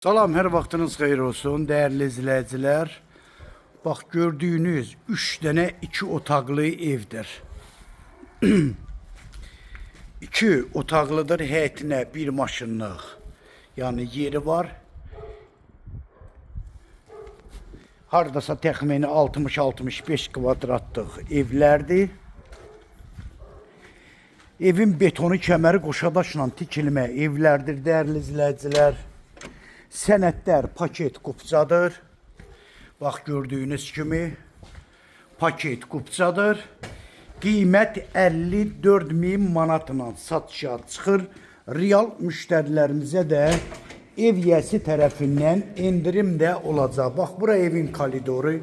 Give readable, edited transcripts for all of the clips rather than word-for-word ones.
Salam, hər vaxtınız xeyir olsun, dəyərli izləyicilər. Bax, gördüyünüz 3 dənə 2 otaqlı evdir. 2 otaqlıdır, həyətinə bir maşınlıq, yəni yeri var. Hardasa təxmini 60-65 kvadratlıq evlərdir. Evin betonu kəməri qoşadaşla tikilmə evlərdir, dəyərli izləyicilər. Sənədlər paket qupçadır. Bax, gördüyünüz kimi paket qupçadır. Qiymət 54.000 manatla satışa çıxır. Real müştərilərimizə də ev yiyəsi tərəfindən endirim də olacaq. Bax, bura evin koridoru.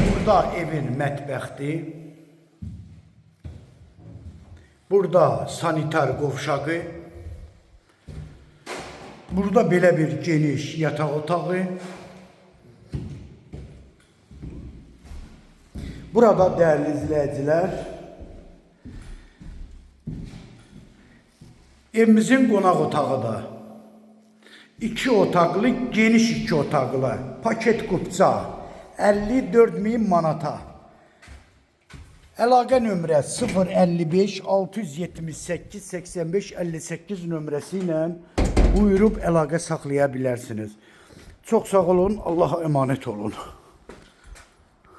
Burada evin mətbəxdir. Burada sanitar qovşağı. Burada belə bir geniş yataq otağı. Burada dəyərli izləyicilər, evimizin qonaq otağı da 2 otaqlı, geniş 2 otaqlı, paket qupça 54.000 manata. Əlaqə nömrəsi 055 678 85 58 nömrəsi ilə buyurub əlaqə saxlaya bilərsiniz. Çox sağ olun, Allah'a emanet olun.